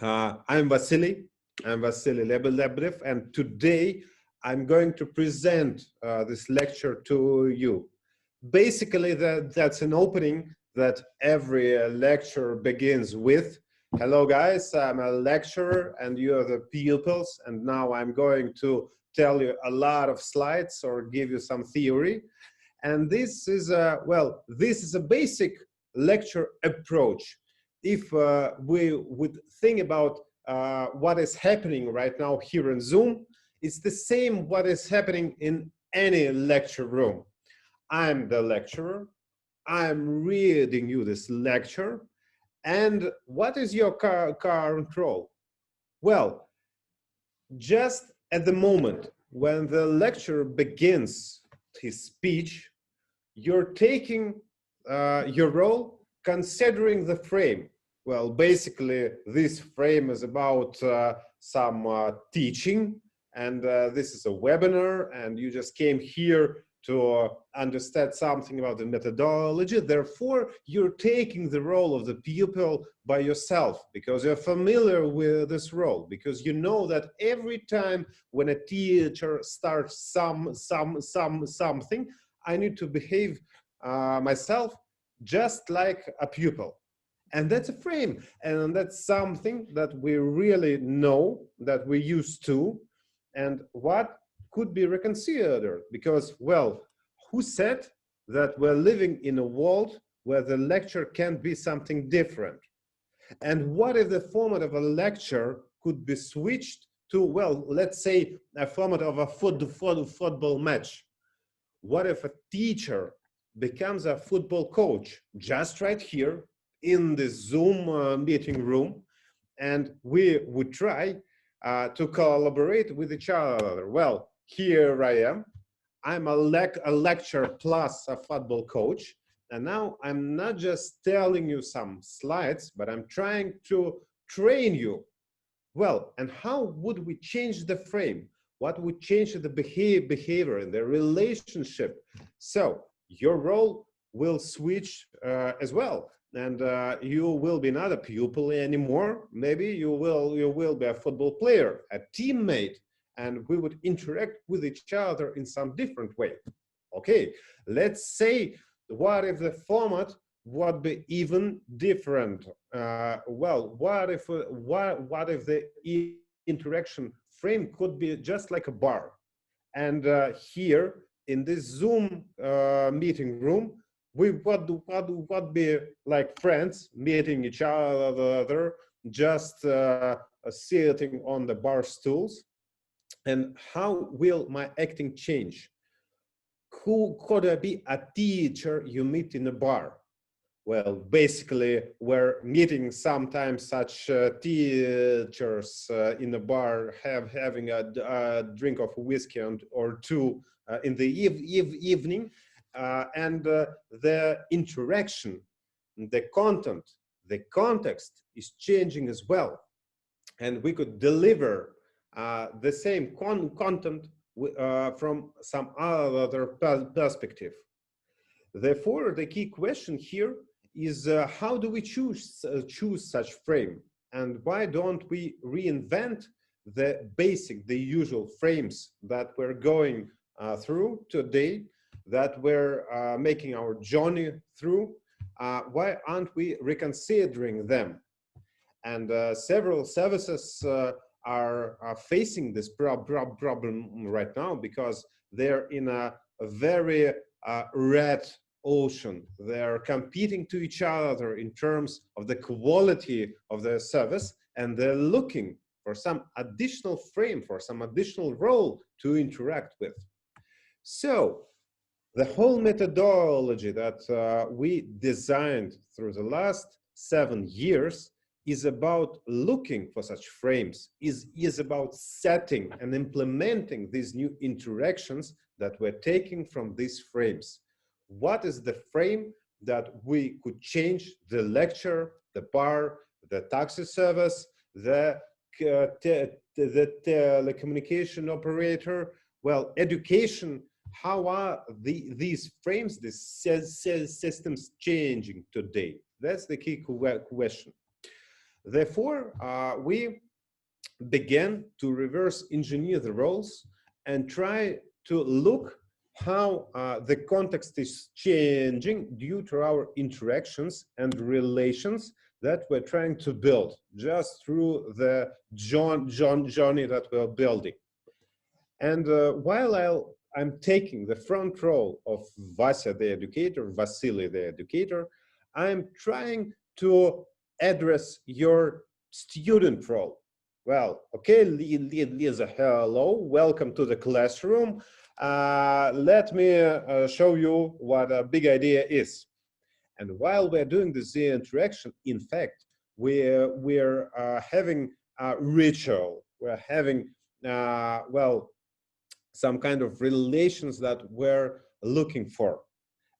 I'm Vasiliy. I'm Vasiliy Lebedev, and today I'm going to present this lecture to you. Basically, that's an opening that every lecture begins with. Hello, guys. I'm a lecturer, and you are the pupils. And now I'm going to tell you a lot of slides or give you some theory. And this is this is a basic lecture approach. If we would think about what is happening right now here in Zoom, it's the same what is happening in any lecture room. I'm the lecturer, I'm reading you this lecture, and what is your current role? Well, just at the moment when the lecturer begins his speech, you're taking your role considering the frame. Well, basically, this frame is about some teaching, and this is a webinar, and you just came here to understand something about the methodology. Therefore, you're taking the role of the pupil by yourself because you're familiar with this role, because you know that every time when a teacher starts something, I need to behave myself just like a pupil. And that's a frame, and that's something that we really know, that we used to, and what could be reconsidered, because, well, who said that we're living in a world where the lecture can be something different? And what if the format of a lecture could be switched to, well, let's say a format of a football match? What if a teacher becomes a football coach just right here in the Zoom meeting room, and we would try to collaborate with each other? Well, here I am. I'm a lecturer plus a football coach, and now I'm not just telling you some slides, but I'm trying to train you. Well, and how would we change the frame? What would change the behavior and the relationship? So your role will switch as well, and you will be not a pupil anymore. Maybe you will be a football player, a teammate, and we would interact with each other in some different way. Okay, let's say, what if the format would be even different? Well, what if the interaction frame could be just like a bar? And here in this Zoom meeting room, we would be like friends meeting each other, just sitting on the bar stools. And how will my acting change? Who could I be a teacher you meet in a bar? Well, basically, we're meeting sometimes such teachers in a bar, having a drink of whiskey or two in the evening, and the interaction, the content, the context is changing as well. And we could deliver the same content from some other perspective. Therefore, the key question here is how do we choose such frame, and why don't we reinvent the basic, the usual frames that we're going through today, that we're making our journey through? Why aren't we reconsidering them? And several services are facing this problem right now, because they're in a very red ocean. They're competing to each other in terms of the quality of their service, and they're looking for some additional frame, for some additional role to interact with. So the whole methodology that we designed through the last 7 years is about looking for such frames, is about setting and implementing these new interactions that we're taking from these frames. What is the frame that we could change the lecture, the bar, the taxi service, the telecommunication operator? Well, education. How are these frames, these systems changing today? That's the key question. Therefore, we began to reverse engineer the roles and try to look how the context is changing due to our interactions and relations that we're trying to build just through the journey that we're building. And while I'm taking the front role of Vasya the educator, Vasiliy the educator, I'm trying to address your student role. Well, okay, Lisa, hello, welcome to the classroom. Let me show you what a big idea is. And while we're doing this interaction, in fact, we're having a ritual. We're having, well, some kind of relations that we're looking for.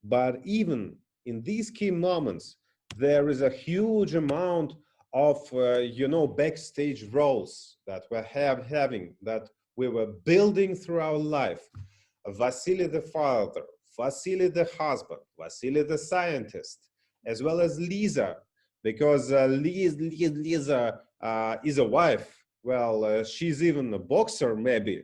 But even in these key moments, there is a huge amount of, you know, backstage roles that we're having, that we were building through our life. Vasiliy the father, Vasiliy the husband, Vasiliy the scientist, as well as Lisa, because Lisa is a wife. Well, she's even a boxer, maybe.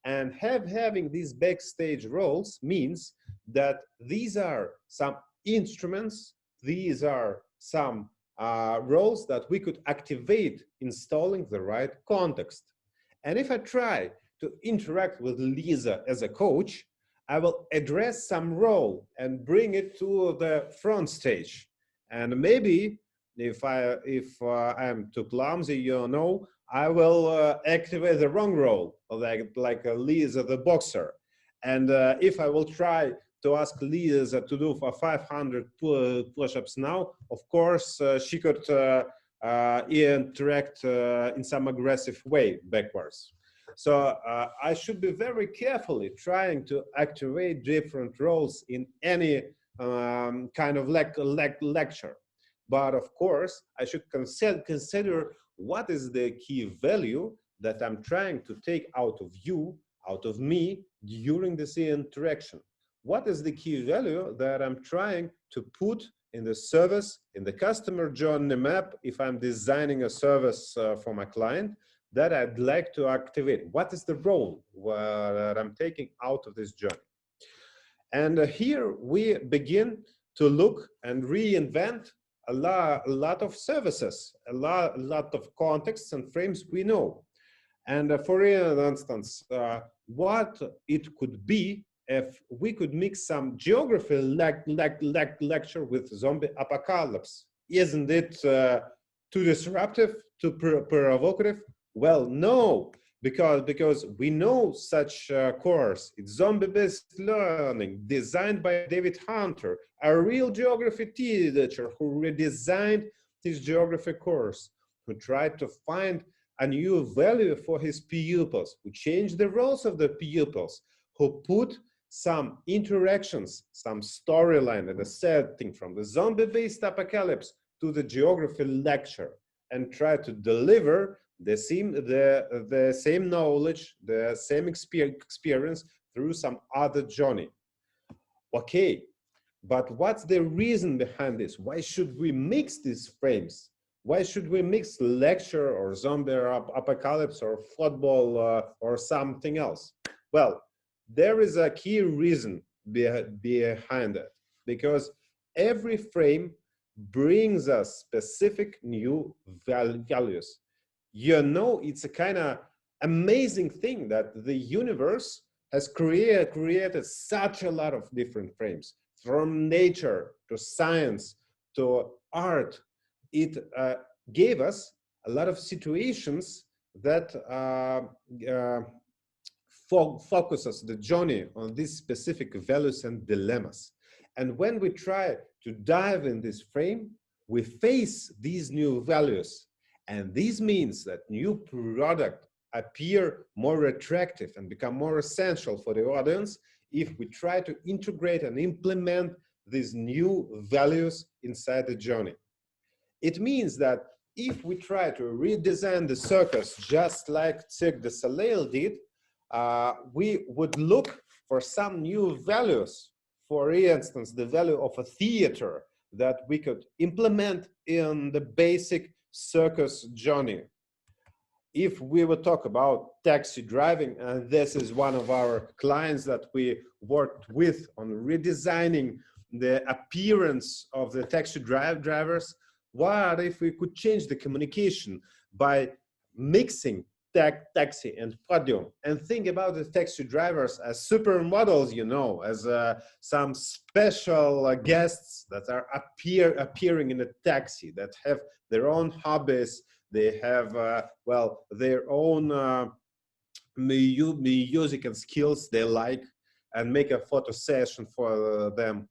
And having these backstage roles means that these are some instruments, these are some roles that we could activate installing the right context. And if I try to interact with Lisa as a coach, I will address some role and bring it to the front stage. And maybe if I'm too clumsy, you know, I will activate the wrong role, like Lisa the boxer. And if I will try to ask Lisa to do for 500 push-ups now, of course, she could interact in some aggressive way backwards. So I should be very carefully trying to activate different roles in any kind of lecture. But of course, I should consider what is the key value that I'm trying to take out of you, out of me, during this interaction. What is the key value that I'm trying to put in the service, in the customer journey map, if I'm designing a service for my client, that I'd like to activate? What is the role that I'm taking out of this journey? And here we begin to look and reinvent a lot of services, a lot of contexts and frames we know. And for instance, what it could be if we could mix some geography lecture with zombie apocalypse. Isn't it too disruptive, too provocative? Well, no, because we know such course. It's zombie-based learning, designed by David Hunter, a real geography teacher who redesigned his geography course, who tried to find a new value for his pupils, who changed the roles of the pupils, who put some interactions, some storyline and a setting from the zombie-based apocalypse to the geography lecture, and tried to deliver the same knowledge, the same experience through some other journey. Okay, but what's the reason behind this? Why should we mix these frames? Why should we mix lecture or zombie apocalypse or football or something else? Well, there is a key reason behind it, because every frame brings us specific new values. You know, it's a kind of amazing thing that the universe has created such a lot of different frames, from nature to science to art. It gave us a lot of situations that focuses the journey on these specific values and dilemmas. And when we try to dive in this frame, we face these new values. And this means that new product appear more attractive and become more essential for the audience if we try to integrate and implement these new values inside the journey. It means that if we try to redesign the circus just like Cirque du Soleil did, we would look for some new values. For instance, the value of a theater that we could implement in the basic circus journey. If we would talk about taxi driving, and this is one of our clients that we worked with on redesigning the appearance of the taxi drivers, what if we could change the communication by mixing taxi and podium, and think about the taxi drivers as supermodels, you know, as some special guests that are appearing in a taxi, that have their own hobbies. They have, well, their own music and skills they like, and make a photo session for them.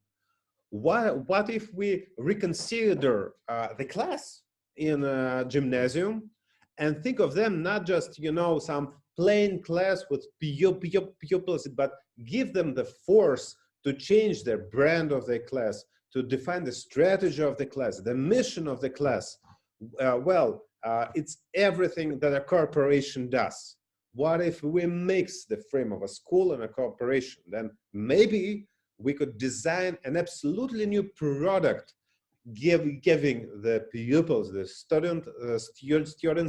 What if we reconsider the class in a gymnasium and think of them not just, you know, some plain class with pupils, but give them the force to change their brand of the class, to define the strategy of the class, the mission of the class. It's everything that a corporation does. What if we mix the frame of a school and a corporation? Then maybe we could design an absolutely new product, giving the pupils, the students,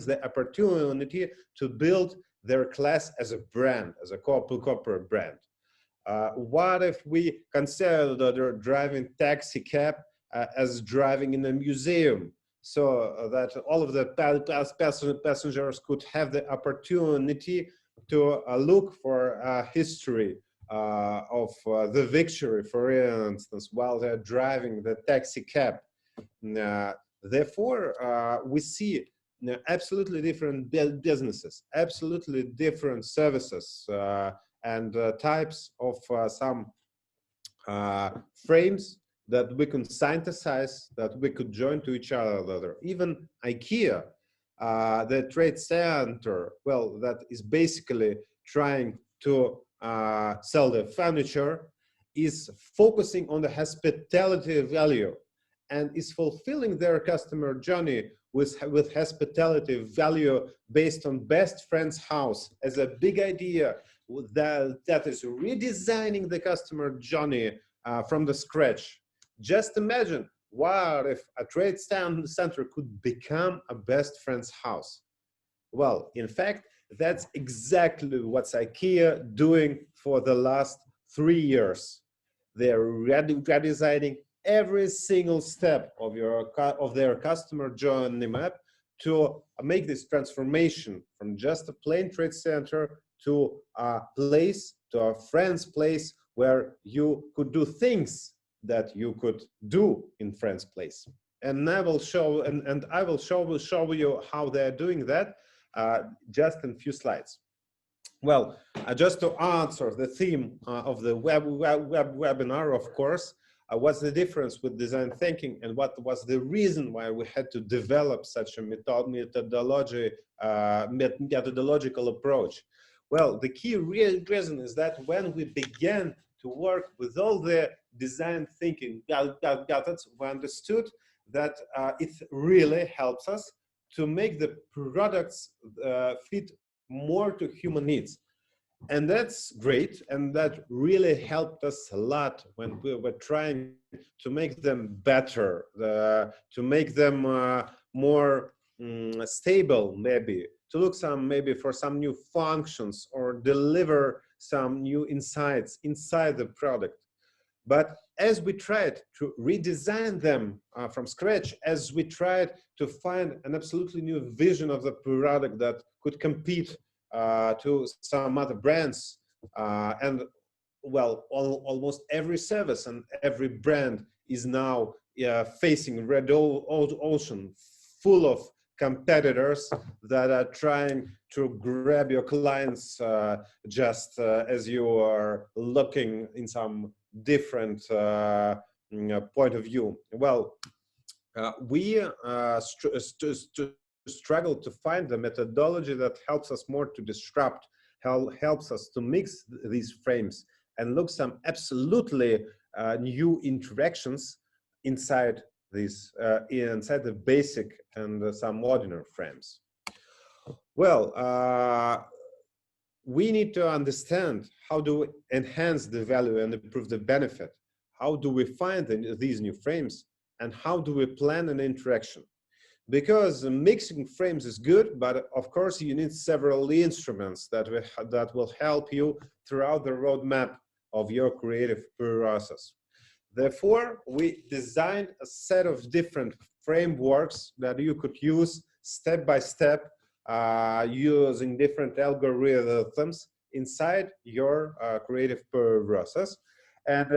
the opportunity to build their class as a brand, as a corporate brand. What if we consider driving taxi cab as driving in a museum, so that all of the passengers could have the opportunity to look for history of the victory, for instance, while they're driving the taxi cab. Therefore, we see absolutely different businesses, absolutely different services, and types of some frames that we can synthesize, that we could join to each other. Even IKEA, the trade center, well, that is basically trying to sell the furniture, is focusing on the hospitality value and is fulfilling their customer journey with hospitality value based on best friend's house as a big idea that is redesigning the customer journey from the scratch. Just imagine, what if a trade center could become a best friend's house? Well, in fact, that's exactly what IKEA doing for the last 3 years. They're redesigning every single step of their customer journey map to make this transformation from just a plain trade center to a place, to a friend's place where you could do things that you could do in friend's place. And I will show, I will show you how they're doing that just in a few slides. Well, just to answer the theme of the webinar, of course, what's the difference with design thinking, and what was the reason why we had to develop such a methodological approach? Well, the key reason is that when we began to work with all the design thinking methods, we understood that it really helps us to make the products fit more to human needs. And that's great, and that really helped us a lot when we were trying to make them better, to make them more stable, maybe, to look maybe for some new functions or deliver some new insights inside the product. But as we tried to redesign them from scratch, as we tried to find an absolutely new vision of the product that could compete to some other brands, and well, almost every service and every brand is now facing red ocean full of competitors that are trying to grab your clients just as you are looking in some different point of view. Well, we struggle to find the methodology that helps us more to disrupt, helps us to mix these frames and look some absolutely new interactions inside these inside the basic and some ordinary frames. Well, we need to understand how do we enhance the value and improve the benefit. How do we find these new frames, and how do we plan an interaction? because mixing frames is good, but of course you need several instruments that will help you throughout the roadmap of your creative process. Therefore, we designed a set of different frameworks that you could use step by step, using different algorithms inside your creative process. And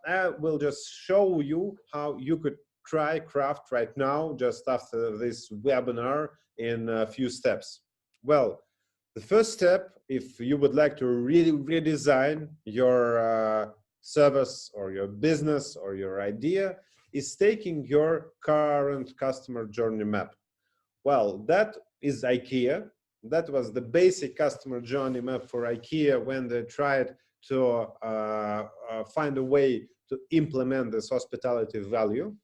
I will just show you how you could try craft right now, just after this webinar, in a few steps. Well, the first step, if you would like to really redesign your service or your business or your idea, is taking your current customer journey map. Well, that is IKEA. That was the basic customer journey map for IKEA when they tried to find a way to implement this hospitality value.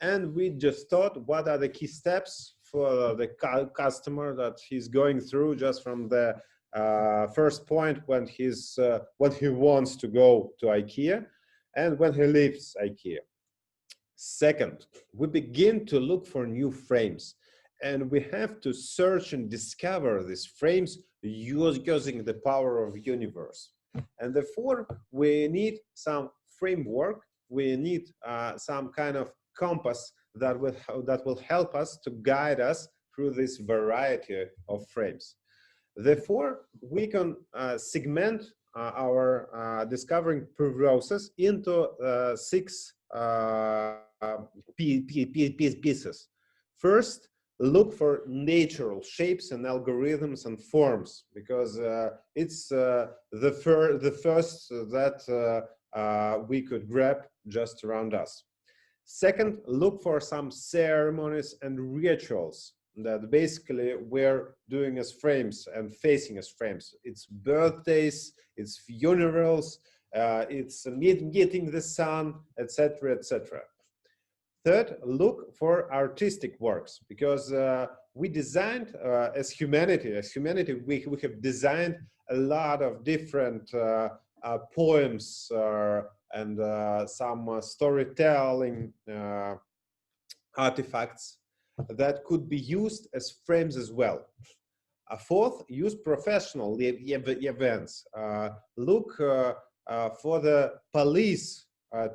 And we just thought, what are the key steps for the customer that he's going through just from the first point when he wants to go to IKEA and when he leaves IKEA. Second, we begin to look for new frames, and we have to search and discover these frames using the power of universe. And therefore, we need some framework. We need some kind of compass that will help us to guide us through this variety of frames. Therefore, we can segment our discovering process into 6 pieces. First, look for natural shapes and algorithms and forms, because it's the first that we could grab just around us. Second, look for some ceremonies and rituals that basically we're doing as frames and facing as frames. It's birthdays, it's funerals, it's meeting the sun, etc., etc. Third, look for artistic works, because we designed as humanity, we have designed a lot of different poems and some storytelling artifacts that could be used as frames as well. Fourth, use professional events. Look for the police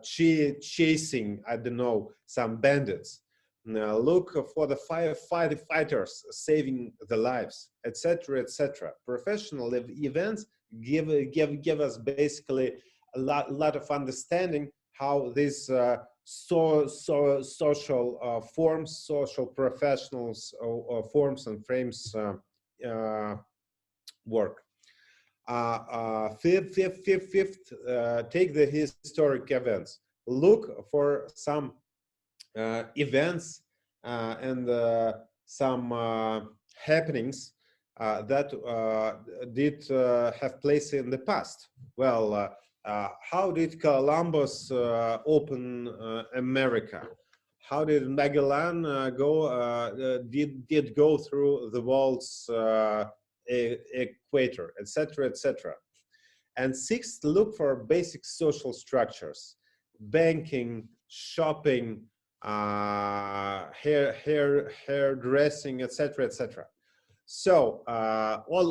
chasing, I don't know, some bandits. Look for the firefighters saving the lives, etc., etc. Professional events give us basically a lot of understanding how these social forms, social professionals forms and frames work. Fifth, take the historic events. Look for some events and some happenings that did have place in the past. Well, how did Columbus open America? How did Magellan did go through the world's equator, etc., etc. And sixth, look for basic social structures: banking, shopping, hairdressing, etc., etc. So all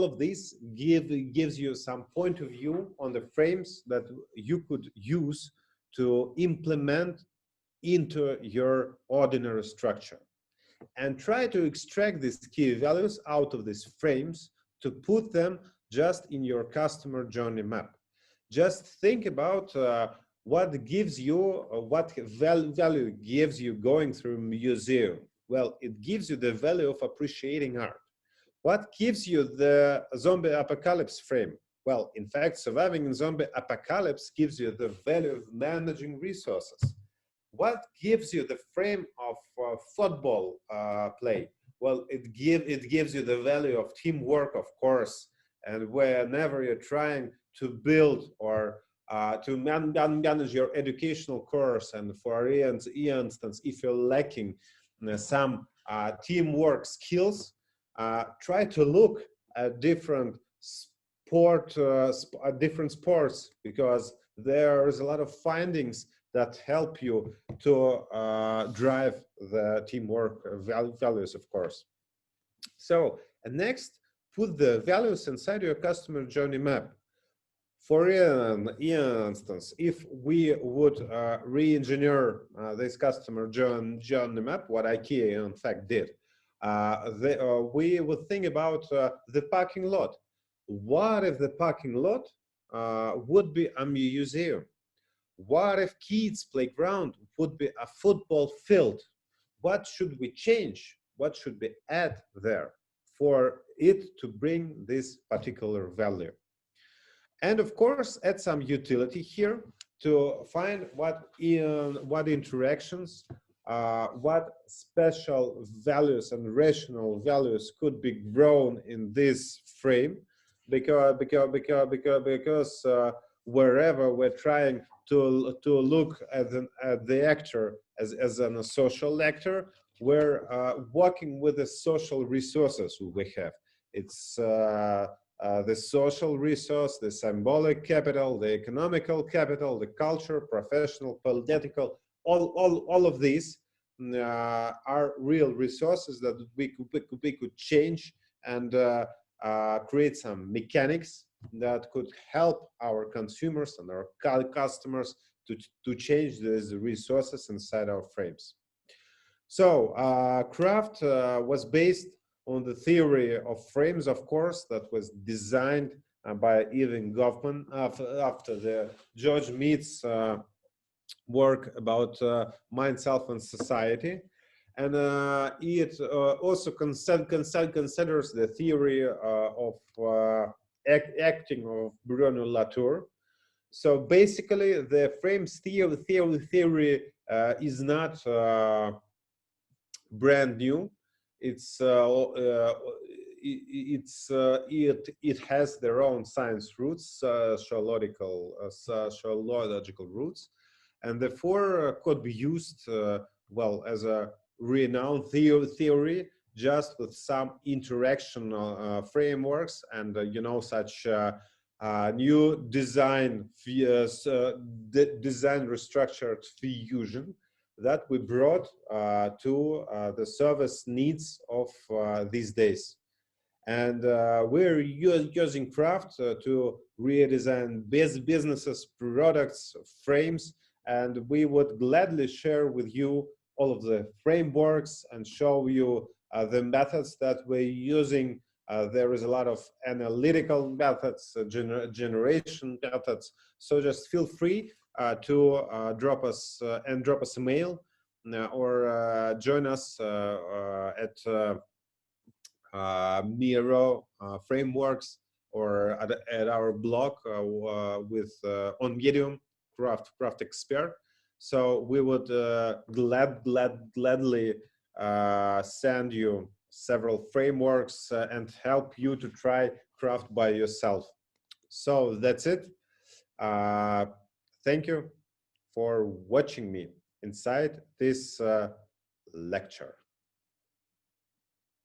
of this gives you some point of view on the frames that you could use to implement into your ordinary structure, and try to extract these key values out of these frames to put them just in your customer journey map. Just think about what gives you, what value gives you going through a museum. Well, it gives you the value of appreciating art. What gives you the zombie apocalypse frame? Well, in fact, surviving in zombie apocalypse gives you the value of managing resources. What gives you the frame of football play? Well, it gives you the value of teamwork, of course. And whenever you're trying to build or to manage your educational course, and for instance, if you're lacking some teamwork skills, try to look at different sports, because there is a lot of findings that help you to drive the teamwork values, of course. So, and next, put the values inside your customer journey map. For instance, if we would re-engineer this customer journey map, what IKEA in fact did, we would think about the parking lot. What if the parking lot would be a museum? What if kids' playground would be a football field? What should we change? What should we add there for it to bring this particular value? And of course, add some utility here to find what interactions, what special values and rational values could be grown in this frame, because wherever we're trying to look at the actor as a social actor, we're working with the social resources we have. It's the social resource, the symbolic capital, the economical capital, the culture, professional, political, all of these are real resources that we could change and create some mechanics that could help our consumers and our customers to change these resources inside our frames. So craft was based on the theory of frames, of course, that was designed by Erving Goffman after the George Mead's work about mind, self, and society. And it also considers the theory of acting of Bruno Latour. So basically, the frames theory is not brand new. It has their own science roots, sociological roots, and therefore could be used well as a renowned theory, just with some interaction frameworks and such new design restructured fusion that we brought to the service needs of these days. And we're using craft to redesign businesses, products, frames, and we would gladly share with you all of the frameworks and show you the methods that we're using. There is a lot of analytical methods, generation methods, so just feel free to drop us a mail or join us at Miro frameworks or at our blog with on Medium craft expert. So we would gladly send you several frameworks and help you to try craft by yourself. So that's it. Thank you for watching me inside this lecture.